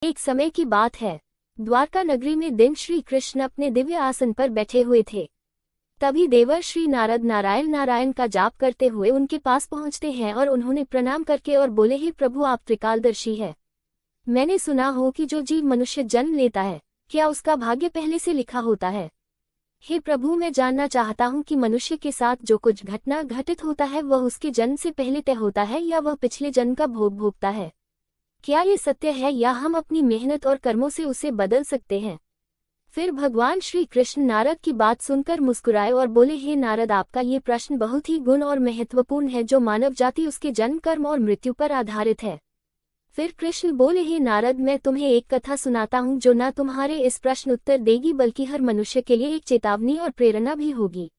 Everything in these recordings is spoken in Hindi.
एक समय की बात है। द्वारका नगरी में दिन श्री कृष्ण अपने दिव्य आसन पर बैठे हुए थे। तभी देवर श्री नारद नारायण नारायण का जाप करते हुए उनके पास पहुंचते हैं और उन्होंने प्रणाम करके और बोले, हे प्रभु, आप त्रिकालदर्शी है। मैंने सुना हो कि जो जीव मनुष्य जन्म लेता है, क्या उसका भाग्य पहले से लिखा होता है? हे प्रभु, मैं जानना चाहता हूँ कि मनुष्य के साथ जो कुछ घटना घटित होता है वह उसके जन्म से पहले तय होता है या वह पिछले जन्म का भोग भोगता है? क्या ये सत्य है या हम अपनी मेहनत और कर्मों से उसे बदल सकते हैं? फिर भगवान श्री कृष्ण नारद की बात सुनकर मुस्कुराए और बोले, हे नारद, आपका ये प्रश्न बहुत ही गुण और महत्वपूर्ण है। जो मानव जाति उसके जन्म, कर्म और मृत्यु पर आधारित है। फिर कृष्ण बोले, हे नारद, मैं तुम्हें एक कथा सुनाता हूँ जो न तुम्हारे इस प्रश्न उत्तर देगी बल्कि हर मनुष्य के लिए एक चेतावनी और प्रेरणा भी होगी।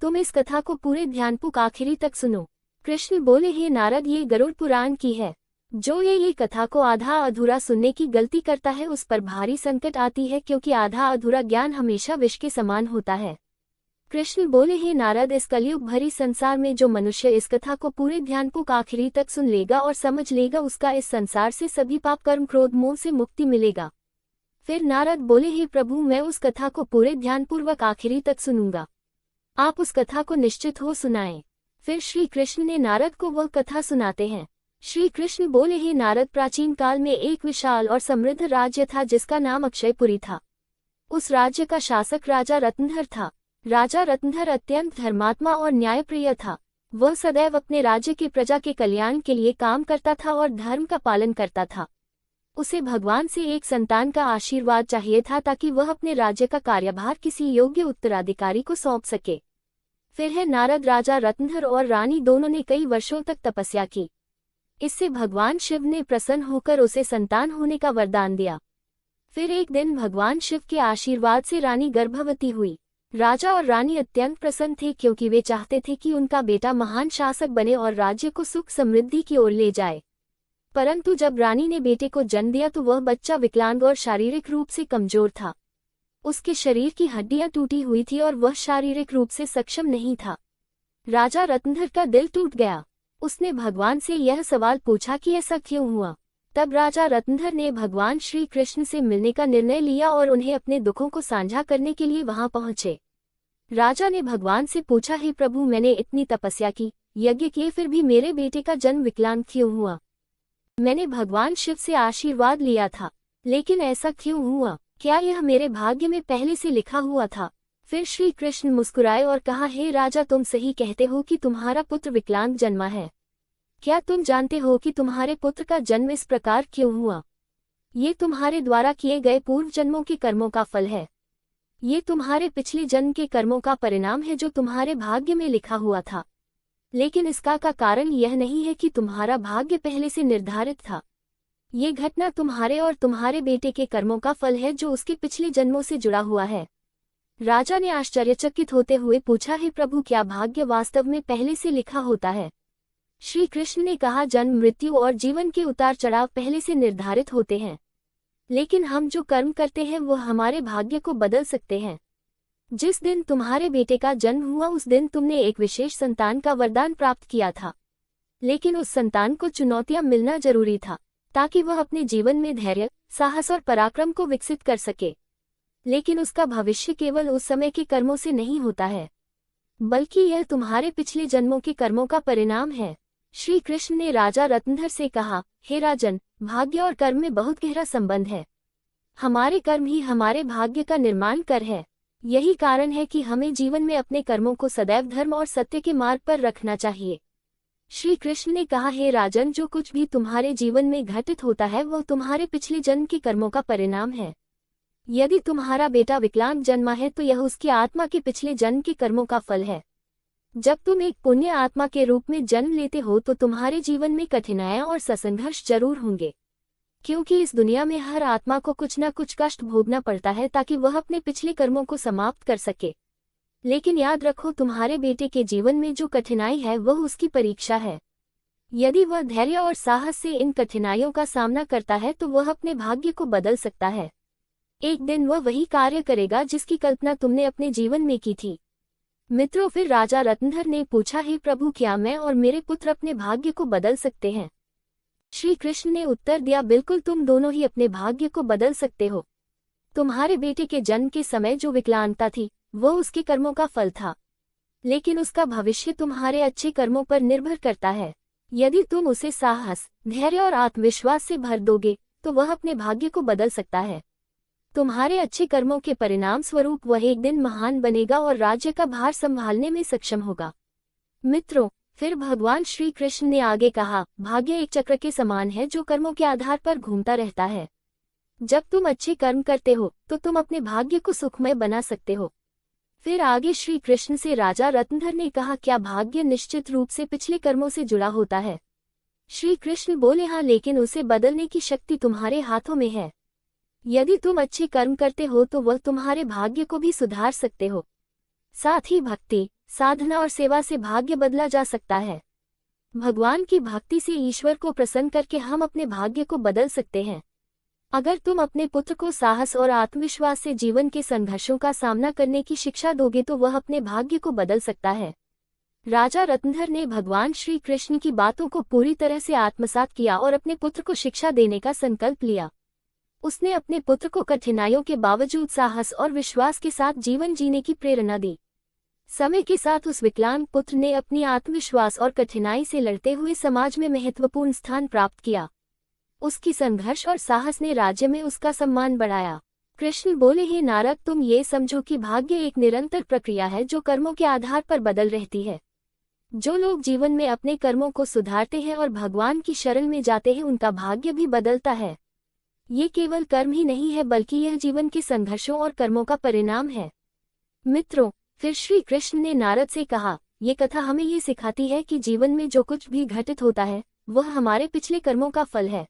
तुम इस कथा को पूरे ध्यानपूर्वक आखिरी तक सुनो। कृष्ण बोले, हे नारद, ये गरुड़ पुराण की है। जो ये कथा को आधा अधूरा सुनने की गलती करता है उस पर भारी संकट आती है, क्योंकि आधा अधूरा ज्ञान हमेशा विष के समान होता है। कृष्ण बोले, हे नारद, इस कलयुग भरी संसार में जो मनुष्य इस कथा को पूरे ध्यानपूर्वक आखिरी तक सुन लेगा और समझ लेगा, उसका इस संसार से सभी पाप, कर्म, क्रोध, मोह से मुक्ति मिलेगा। फिर नारद बोले, हे प्रभु, मैं उस कथा को पूरे ध्यानपूर्वक आखिरी तक सुनूंगा। आप उस कथा को निश्चित हो सुनाएं। फिर श्री कृष्ण ने नारद को वह कथा सुनाते हैं। श्री कृष्ण बोले, हे नारद, प्राचीन काल में एक विशाल और समृद्ध राज्य था जिसका नाम अक्षयपुरी था। उस राज्य का शासक राजा रत्नधर था। राजा रत्नधर अत्यंत धर्मात्मा और न्यायप्रिय था। वह सदैव अपने राज्य की प्रजा के कल्याण के लिए काम करता था और धर्म का पालन करता था। उसे भगवान से एक संतान का आशीर्वाद चाहिए था ताकि वह अपने राज्य का कार्यभार किसी योग्य उत्तराधिकारी को सौंप सके। फिर है नारद, राजा रत्नधर और रानी दोनों ने कई वर्षों तक तपस्या की। इससे भगवान शिव ने प्रसन्न होकर उसे संतान होने का वरदान दिया। फिर एक दिन भगवान शिव के आशीर्वाद से रानी गर्भवती हुई। राजा और रानी अत्यंत प्रसन्न थे, क्योंकि वे चाहते थे कि उनका बेटा महान शासक बने और राज्य को सुख समृद्धि की ओर ले जाए। परंतु जब रानी ने बेटे को जन्म दिया तो वह बच्चा विकलांग और शारीरिक रूप से कमजोर था। उसके शरीर की हड्डियां टूटी हुई थी और वह शारीरिक रूप से सक्षम नहीं था। राजा रत्नधर का दिल टूट गया। उसने भगवान से यह सवाल पूछा कि ऐसा क्यों हुआ। तब राजा रत्नधर ने भगवान श्री कृष्ण से मिलने का निर्णय लिया और उन्हें अपने दुखों को साझा करने के लिए वहां पहुंचे। राजा ने भगवान से पूछा, हे प्रभु, मैंने इतनी तपस्या की, यज्ञ किए, फिर भी मेरे बेटे का जन्म विकलांग क्यों हुआ? मैंने भगवान शिव से आशीर्वाद लिया था, लेकिन ऐसा क्यों हुआ? क्या यह मेरे भाग्य में पहले से लिखा हुआ था? फिर श्री कृष्ण मुस्कुराए और कहा, हे राजा, तुम सही कहते हो कि तुम्हारा पुत्र विकलांग जन्मा है। क्या तुम जानते हो कि तुम्हारे पुत्र का जन्म इस प्रकार क्यों हुआ? ये तुम्हारे द्वारा किए गए पूर्व जन्मों के कर्मों का फल है। ये तुम्हारे पिछले जन्म के कर्मों का परिणाम है जो तुम्हारे भाग्य में लिखा हुआ था। लेकिन इसका का कारण यह नहीं है कि तुम्हारा भाग्य पहले से निर्धारित था। ये घटना तुम्हारे और तुम्हारे बेटे के कर्मों का फल है जो उसके पिछले जन्मों से जुड़ा हुआ है। राजा ने आश्चर्यचकित होते हुए पूछा, हे प्रभु, क्या भाग्य वास्तव में पहले से लिखा होता है? श्री कृष्ण ने कहा, जन्म, मृत्यु और जीवन के उतार चढ़ाव पहले से निर्धारित होते हैं, लेकिन हम जो कर्म करते हैं वो हमारे भाग्य को बदल सकते हैं। जिस दिन तुम्हारे बेटे का जन्म हुआ उस दिन तुमने एक विशेष संतान का वरदान प्राप्त किया था, लेकिन उस संतान को चुनौतियां मिलना जरूरी था ताकि वह अपने जीवन में धैर्य, साहस और पराक्रम को विकसित कर सके। लेकिन उसका भविष्य केवल उस समय के कर्मों से नहीं होता है, बल्कि यह तुम्हारे पिछले जन्मों के कर्मों का परिणाम है। श्री कृष्ण ने राजा रत्नधर से कहा, हे राजन, भाग्य और कर्म में बहुत गहरा संबंध है। हमारे कर्म ही हमारे भाग्य का निर्माण कर है। यही कारण है कि हमें जीवन में अपने कर्मों को सदैव धर्म और सत्य के मार्ग पर रखना चाहिए। श्री कृष्ण ने कहा, हे राजन, जो कुछ भी तुम्हारे जीवन में घटित होता है वह तुम्हारे पिछले जन्म के कर्मों का परिणाम है। यदि तुम्हारा बेटा विकलांग जन्मा है तो यह उसकी आत्मा के पिछले जन्म के कर्मों का फल है। जब तुम एक पुण्य आत्मा के रूप में जन्म लेते हो तो तुम्हारे जीवन में कठिनाइयां और संघर्ष जरूर होंगे, क्योंकि इस दुनिया में हर आत्मा को कुछ न कुछ कष्ट भोगना पड़ता है ताकि वह अपने पिछले कर्मों को समाप्त कर सके। लेकिन याद रखो, तुम्हारे बेटे के जीवन में जो कठिनाई है वह उसकी परीक्षा है। यदि वह धैर्य और साहस से इन कठिनाइयों का सामना करता है तो वह अपने भाग्य को बदल सकता है। एक दिन वह वही कार्य करेगा जिसकी कल्पना तुमने अपने जीवन में की थी। मित्रों, फिर राजा रत्नधर ने पूछा, हे प्रभु, क्या मैं और मेरे पुत्र अपने भाग्य को बदल सकते हैं? श्री कृष्ण ने उत्तर दिया, बिल्कुल, तुम दोनों ही अपने भाग्य को बदल सकते हो। तुम्हारे बेटे के जन्म के समय जो विकलांगता थी वो उसके कर्मों का फल था, लेकिन उसका भविष्य तुम्हारे अच्छे कर्मों पर निर्भर करता है। यदि तुम उसे साहस, धैर्य और आत्मविश्वास से भर दोगे तो वह अपने भाग्य को बदल सकता है। तुम्हारे अच्छे कर्मों के परिणाम स्वरूप वह एक दिन महान बनेगा और राज्य का भार संभालने में सक्षम होगा। मित्रों, फिर भगवान श्री कृष्ण ने आगे कहा, भाग्य एक चक्र के समान है जो कर्मों के आधार पर घूमता रहता है। जब तुम अच्छे कर्म करते हो तो तुम अपने भाग्य को सुखमय बना सकते हो। फिर आगे श्री कृष्ण से राजा रत्नधर ने कहा, क्या भाग्य निश्चित रूप से पिछले कर्मों से जुड़ा होता है? श्री कृष्ण बोले, हाँ, लेकिन उसे बदलने की शक्ति तुम्हारे हाथों में है। यदि तुम अच्छे कर्म करते हो तो वह तुम्हारे भाग्य को भी सुधार सकते हो। साथ ही भक्ति, साधना और सेवा से भाग्य बदला जा सकता है। भगवान की भक्ति से ईश्वर को प्रसन्न करके हम अपने भाग्य को बदल सकते हैं। अगर तुम अपने पुत्र को साहस और आत्मविश्वास से जीवन के संघर्षों का सामना करने की शिक्षा दोगे तो वह अपने भाग्य को बदल सकता है। राजा रत्नधर ने भगवान श्री कृष्ण की बातों को पूरी तरह से आत्मसात किया और अपने पुत्र को शिक्षा देने का संकल्प लिया। उसने अपने पुत्र को कठिनाइयों के बावजूद साहस और विश्वास के साथ जीवन जीने की प्रेरणा दी। समय के साथ उस विकलांग पुत्र ने अपनी आत्मविश्वास और कठिनाई से लड़ते हुए समाज में महत्वपूर्ण स्थान प्राप्त किया। उसकी संघर्ष और साहस ने राज्य में उसका सम्मान बढ़ाया। कृष्ण बोले, हे नारद, तुम ये समझो कि भाग्य एक निरंतर प्रक्रिया है जो कर्मों के आधार पर बदल रहती है। जो लोग जीवन में अपने कर्मों को सुधारते हैं और भगवान की शरण में जाते हैं उनका भाग्य भी बदलता है। ये केवल कर्म ही नहीं है बल्कि यह जीवन के संघर्षों और कर्मों का परिणाम है। मित्रों, फिर श्री कृष्ण ने नारद से कहा, ये कथा हमें ये सिखाती है कि जीवन में जो कुछ भी घटित होता है वह हमारे पिछले कर्मों का फल है।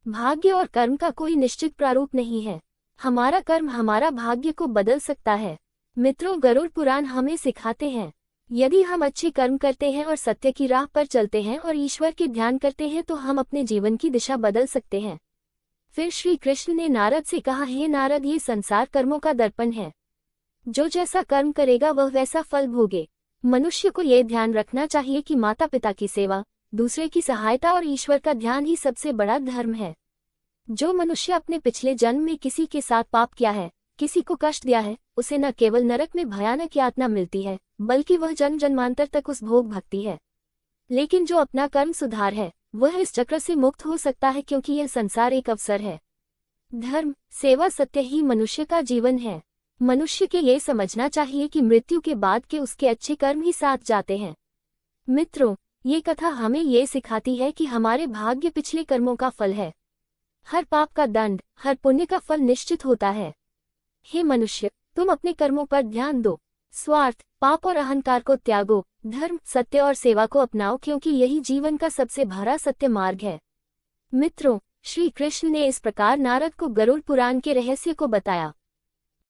भाग्य और कर्म का कोई निश्चित प्रारूप नहीं है। हमारा कर्म हमारा भाग्य को बदल सकता है। मित्रों, गरुड़ पुराण हमें सिखाते हैं, यदि हम अच्छे कर्म करते हैं और सत्य की राह पर चलते हैं और ईश्वर के ध्यान करते हैं तो हम अपने जीवन की दिशा बदल सकते हैं। फिर श्री कृष्ण ने नारद से कहा, हे नारद, ये संसार कर्मों का दर्पण है। जो जैसा कर्म करेगा वह वैसा फल भोगे। मनुष्य को यह ध्यान रखना चाहिए कि माता पिता की सेवा, दूसरे की सहायता और ईश्वर का ध्यान ही सबसे बड़ा धर्म है। जो मनुष्य अपने पिछले जन्म में किसी के साथ पाप किया है, किसी को कष्ट दिया है, उसे न केवल नरक में भयानक यातना मिलती है बल्कि वह जन्म जन्मांतर तक उस भोग भक्ति है। लेकिन जो अपना कर्म सुधार है वह इस चक्र से मुक्त हो सकता है, क्योंकि यह संसार एक अवसर है। धर्म, सेवा, सत्य ही मनुष्य का जीवन है। मनुष्य के ये समझना चाहिए कि मृत्यु के बाद के उसके अच्छे कर्म ही साथ जाते हैं। मित्रों, ये कथा हमें ये सिखाती है कि हमारे भाग्य पिछले कर्मों का फल है। हर पाप का दंड, हर पुण्य का फल निश्चित होता है। हे मनुष्य, तुम अपने कर्मों पर ध्यान दो। स्वार्थ, पाप और अहंकार को त्यागो। धर्म, सत्य और सेवा को अपनाओ, क्योंकि यही जीवन का सबसे भरा सत्य मार्ग है। मित्रों, श्री कृष्ण ने इस प्रकार नारद को गरुड़ पुराण के रहस्य को बताया।